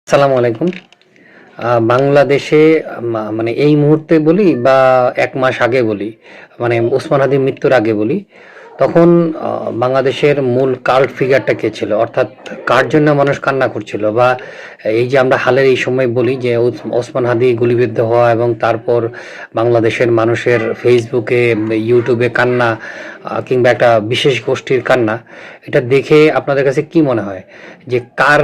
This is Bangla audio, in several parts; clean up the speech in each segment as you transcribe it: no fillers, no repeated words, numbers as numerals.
আসসালামু আলাইকুম। বাংলাদেশে মানে এই মুহূর্তে বলি বা ১ মাস আগে বলি, মানে ওসমান হাদির মৃত্যুর আগে বলি, তখন বাংলাদেশের মূল কাল্ট ফিগারটা কে ছিল? অর্থাৎ কার জন্য মানুষ কান্না করছিল? বা এই যে আমরা হালের এই সময় বলি যে ওসমান হাদি গুলিবিদ্ধ হওয়া এবং তারপর বাংলাদেশের মানুষের ফেসবুকে, ইউটিউবে কান্না, কিংবা একটা বিশেষ গোষ্ঠীর কান্না, এটা দেখে আপনাদের কাছে কি মনে হয় যে কার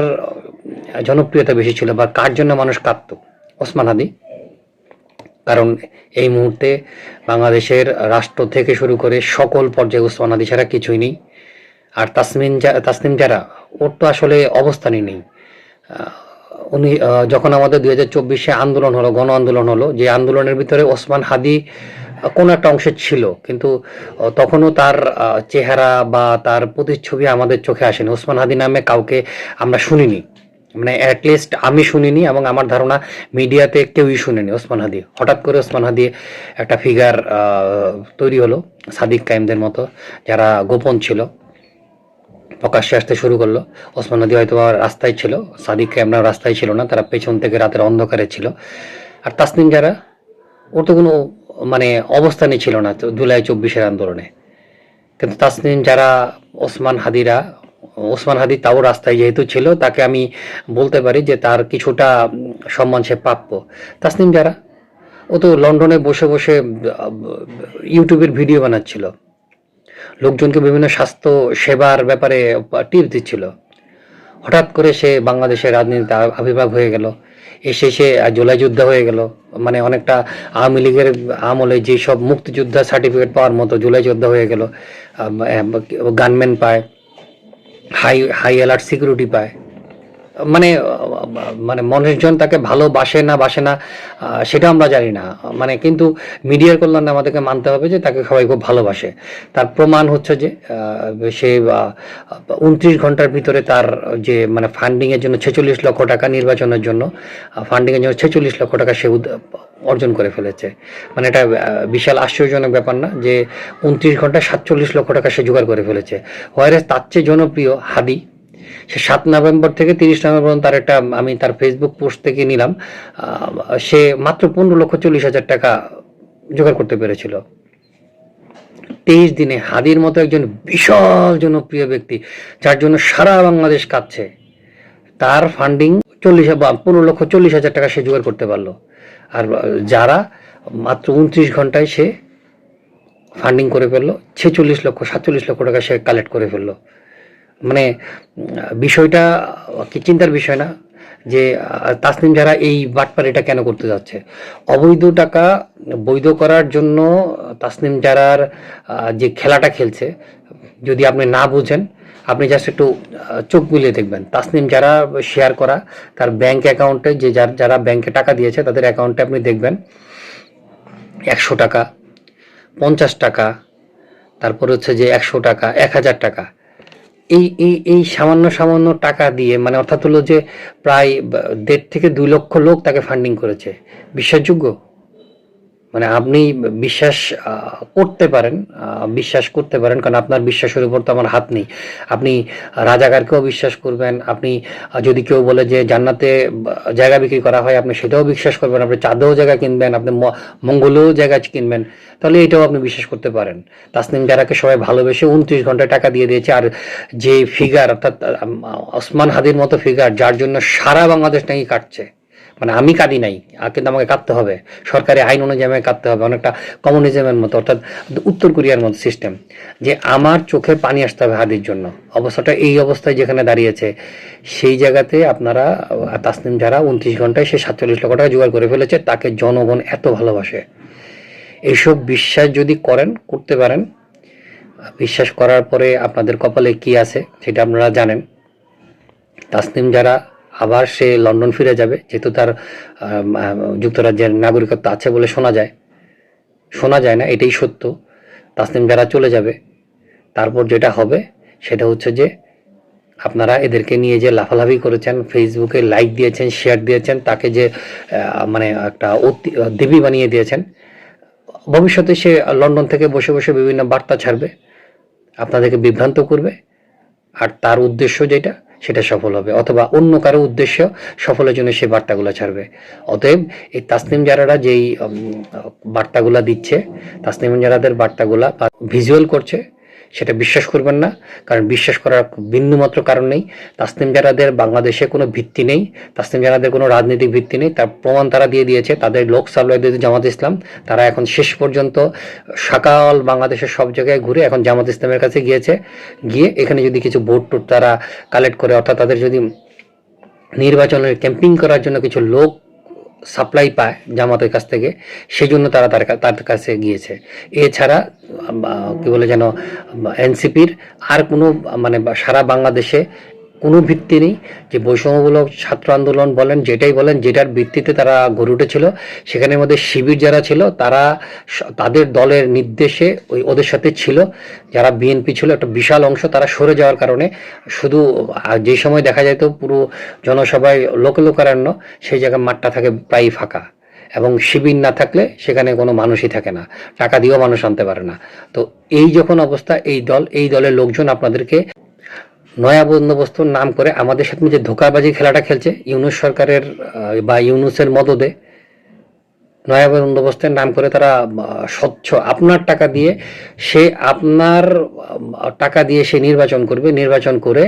জনপ্রিয়তা বেশি ছিল বা কার জন্য মানুষ কাঁদত? ওসমান হাদি। কারণ এই মুহূর্তে বাংলাদেশের রাষ্ট্র থেকে শুরু করে সকল পর্যায়ে ওসমান হাদি ছাড়া কিছুই নেই। আর তাসনিম যারা, ওর তো আসলে অবস্থানই নেই। উনি যখন আমাদের 2024-এ আন্দোলন হলো, গণ আন্দোলন হলো, যে আন্দোলনের ভিতরে ওসমান হাদি কোনো একটা অংশে ছিল, কিন্তু তখনও তার চেহারা বা তার প্রতিচ্ছবি আমাদের চোখে আসেনি। ওসমান হাদি নামে কাউকে আমরা শুনিনি, মানে অ্যাটলিস্ট আমি শুনিনি, এবং আমার ধারণা মিডিয়াতে কেউই শুনেনি ওসমান হাদি। হঠাৎ করে ওসমান হাদি একটা ফিগার তৈরি হলো, সাদিক কায়েমদের মতো, যারা গোপন ছিল, প্রকাশ্যে আসতে শুরু করলো। ওসমান হাদি হয়তো রাস্তায় ছিল, সাদিক কায়েমরা রাস্তায় ছিল না, তারা পেছন থেকে রাতের অন্ধকারে ছিল। আর তাসনিম যারা, ওর তো কোনো মানে অবস্থানই ছিল না তো জুলাই 24-এর আন্দোলনে। কিন্তু তাসনিম যারা, ওসমান হাদি তাও রাস্তায় যেহেতু ছিল, তাকে আমি বলতে পারি যে তার কিছুটা সম্মান সে প্রাপ্য। তাসনিম যারা, ও তো লন্ডনে বসে বসে ইউটিউবের ভিডিও বানাচ্ছিল, লোকজনকে বিভিন্ন স্বাস্থ্য সেবার ব্যাপারে টিপস দিচ্ছিল। হঠাৎ করে সে বাংলাদেশের রাজনীতিতে আবির্ভাব হয়ে গেল, এসে সে জুলাই যোদ্ধা হয়ে গেল। মানে অনেকটা আওয়ামী লীগের আমলে যেসব মুক্তিযোদ্ধা সার্টিফিকেট পাওয়ার মতো জুলাই যোদ্ধা হয়ে গেল। গানম্যান পায়, হাই হাই অ্যালার্ট সিকিউরিটি পায়। মানে মানে মানুষজন তাকে ভালোবাসে না বাসে না, সেটা আমরা জানি না। মানে কিন্তু মিডিয়ার কল্যাণে আমাদেরকে মানতে হবে যে তাকে সবাই খুব ভালোবাসে। তার প্রমাণ হচ্ছে যে সে ২৯ ঘন্টার ভিতরে তার যে মানে ফান্ডিংয়ের জন্য ৪৬ লক্ষ টাকা, নির্বাচনের জন্য ফান্ডিংয়ের জন্য ৪৬ লক্ষ টাকা সে অর্জন করে ফেলেছে। মানে এটা বিশাল আশ্চর্যজনক ব্যাপার না যে ২৯ ঘন্টায় ৪৭ লক্ষ টাকা সে জোগাড় করে ফেলেছে। হোয়ারেস তার চেয়ে জনপ্রিয় হাদি। সে ৭ নভেম্বর থেকে ৩০ নভেম্বর পর্যন্ত তার একটা, আমি তার ফেসবুক পোস্ট থেকে নিলাম, সে মাত্র ১৫,৪০,০০০ টাকা জোগাড় করতে পেরেছিল ২৩ দিনে। হাদির মতো একজন বিশাল জনপ্রিয় ব্যক্তি, যার জন্য সারা বাংলাদেশ কাঁদছে, তার ফান্ডিং ১৫,৪০,০০০ টাকা সে জোগাড় করতে পারলো। আর যারা মাত্র ২৯ ঘন্টায় সে ফান্ডিং করে ফেললো ৪৬ লক্ষ ৪৭ লক্ষ টাকা সে কালেক্ট করে ফেললো। মানে বিষয়টা কি চিন্তার বিষয় না যে তাসনিম যারা এই বাটপারিটা কেন করতে যাচ্ছে? অবৈধ টাকা বৈধ করার জন্য তাসনিম যারার যে খেলাটা খেলছে, যদি আপনি না বুঝেন, আপনি জাস্ট একটু চোখ বুলিয়ে দেখবেন। তাসনিম যারা শেয়ার করা তার ব্যাংক অ্যাকাউন্টে, যে যারা ব্যাংকে টাকা দিয়েছে তাদের অ্যাকাউন্টে আপনি দেখবেন ১০০ টাকা, ৫০ টাকা, তারপর হচ্ছে যে ১০০ টাকা, ১০০০ টাকা, এই সামান্য সামান্য টাকা দিয়ে, মানে অর্থাৎ হলো যে প্রায় ১.৫ থেকে ২ লক্ষ লোক তাকে ফান্ডিং করেছে। বিশ্বাসযোগ্য? মানে আপনি বিশ্বাস বিশ্বাস করতে পারেন, কারণ আপনার বিশ্বাসের উপর তো আমার হাত নেই। আপনি রাজাকারকেও বিশ্বাস করবেন, আপনি যদি কেউ বলে যে জান্নাতে জায়গা বিক্রি করা হয়, আপনি সেটাও বিশ্বাস করবেন, আপনি চাঁদেও জায়গা কিনবেন, আপনি মঙ্গলেও জায়গা কিনবেন, তাহলে এটাও আপনি বিশ্বাস করতে পারেন। তাসনিম যারাকে সবাই ভালোবেসে ২৯ ঘন্টায় টাকা দিয়ে দিয়েছে। আর যে ফিগার, অর্থাৎ ওসমান হাদির মতো ফিগার, যার জন্য সারা বাংলাদেশ নাকি কাটছে, মানে আমি কাঁদি নাই, আর কিন্তু আমাকে কাঁদতে হবে, সরকারি আইন অনুযায়ী আমাকে কাঁদতে হবে, অনেকটা কমিউনিজমের মতো, অর্থাৎ উত্তর কোরিয়ার মতো সিস্টেম, যে আমার চোখে পানি আসতে হবে হাদির জন্য। অবস্থাটা এই অবস্থায় যেখানে দাঁড়িয়েছে, সেই জায়গাতে আপনারা তাসনিম যারা ২৯ ঘন্টায় সে ৪৭ লক্ষ টাকা জোগাড় করে ফেলেছে, তাকে জনগণ এত ভালোবাসে। এইসব বিশ্বাস যদি করতে পারেন, বিশ্বাস করার পরে আপনাদের কপালে কি আছে সেটা আপনারা জানেন। তাসনিম যারা আবার সে লন্ডন ফিরে যাবে, যেহেতু তার যুক্তরাজ্যের নাগরিকত্ব আছে বলে শোনা যায় না, এটাই সত্য। তাসনিম যারা চলে যাবে, তারপর যেটা হবে সেটা হচ্ছে যে আপনারা এদেরকে নিয়ে যে লাফালাফি করেছেন, ফেসবুকে লাইক দিয়েছেন, শেয়ার দিয়েছেন, তাকে যে মানে একটা দেবী বানিয়ে দিয়েছেন, ভবিষ্যতে সে লন্ডন থেকে বসে বসে বিভিন্ন বার্তা ছাড়বে, আপনাদেরকে বিভ্রান্ত করবে। আর তার উদ্দেশ্য যেটা, সেটা সফল হবে, অথবা অন্য কারো উদ্দেশ্য সফলের জন্য সে বার্তাগুলো ছাড়বে। অতএব এই তাসনিম জারারা যেই বার্তাগুলা দিচ্ছে, তাসনিম জারাদের বার্তাগুলা ভিজুয়াল করছে, সেটা বিশ্বাস করবেন না। কারণ বিশ্বাস করার বিন্দুমাত্র কারণ নেই। তাসনিম জারাদের বাংলাদেশে কোনো ভিত্তি নেই, তাসনিম জারাদের কোনো রাজনৈতিক ভিত্তি নেই। তার প্রমাণ তারা দিয়ে দিয়েছে। তাদের লোক সাপ্লাই দিয়েছে জামাত ইসলাম। তারা এখন শেষ পর্যন্ত সকাল বাংলাদেশের সব জায়গায় ঘুরে এখন জামাত ইসলামের কাছে গিয়ে এখানে যদি কিছু ভোট টোট তারা কালেক্ট করে, অর্থাৎ তাদের যদি নির্বাচনের ক্যাম্পিং করার জন্য কিছু লোক সাপ্লাই পায় জামাতের কাছ থেকে, সেই জন্য তারা তার কাছে গিয়েছে। এছাড়া কি বলে যেন এনসিপির আর কোনো মানে সারা বাংলাদেশে কোনো ভিত্তি নেই। যে বৈষম্যমূলক ছাত্র আন্দোলন বলেন, যেটাই বলেন, যেটার ভিত্তিতে তারা গড়ে উঠেছিল, সেখানের মধ্যে শিবির যারা ছিল তারা তাদের দলের নির্দেশে ওদের সাথে ছিল। যারা বিএনপি ছিল একটা বিশাল অংশ, তারা সরে যাওয়ার কারণে শুধু যে সময় দেখা যেত পুরো জনসভায় লোকারণ্য, সেই জায়গায় মাঠটা থাকে প্রায় ফাঁকা। এবং শিবির না থাকলে সেখানে কোনো মানুষই থাকে না, টাকা দিয়েও মানুষ আনতে পারে না। তো এই যখন অবস্থা, এই দলের লোকজন আপনাদেরকে নয়া বন্দোবস্তর নাম করে আমাদের সাথে যে ধোঁকাবাজি খেলাটা খেলছে, ইউনূস সরকারের বা ইউনূসের মদদে নয়া বন্দোবস্তের নাম করে তারা স্বচ্ছ আপনার টাকা দিয়ে সে নির্বাচন করবে, নির্বাচন করে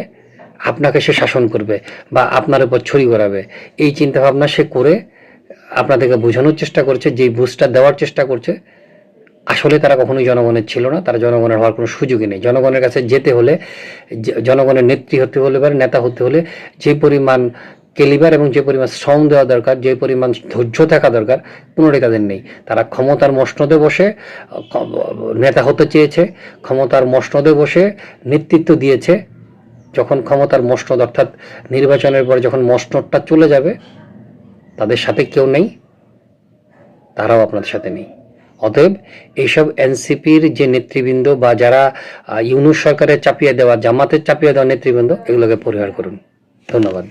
আপনাকে সে শাসন করবে বা আপনার উপর ছড়ি ঘোরাবে। এই চিন্তা ভাবনা সে করে আপনাদেরকে বোঝানোর চেষ্টা করছে, যে বুঝটা দেওয়ার চেষ্টা করছে। আসলে তারা কখনোই জনগণের ছিল না, তারা জনগণের হওয়ার কোনো সুযোগই নেই। জনগণের কাছে যেতে হলে, জনগণের নেত্রী হতে হলে বা নেতা হতে হলে যে পরিমাণ ক্যালিবার এবং যে পরিমাণ শ্রম দেওয়া দরকার, যে পরিমাণ ধৈর্য থাকা দরকার, কোনোটাই তাদের নেই। তারা ক্ষমতার মসনদে বসে নেতা হতে চেয়েছে, ক্ষমতার মসনদে বসে নেতৃত্ব দিয়েছে। যখন ক্ষমতার মসনদ অর্থাৎ নির্বাচনের পরে যখন মসনদটা চলে যাবে, তাদের সাথে কেউ নেই, তারাও আপনাদের সাথে নেই। অতএব এইসব এনসিপির যে নেতৃবৃন্দ বা যারা ইউনূস সরকারের চাপিয়ে দেওয়া, জামাতের চাপিয়ে দেওয়া নেতৃবৃন্দ, এগুলোকে পরিহার করুন। ধন্যবাদ।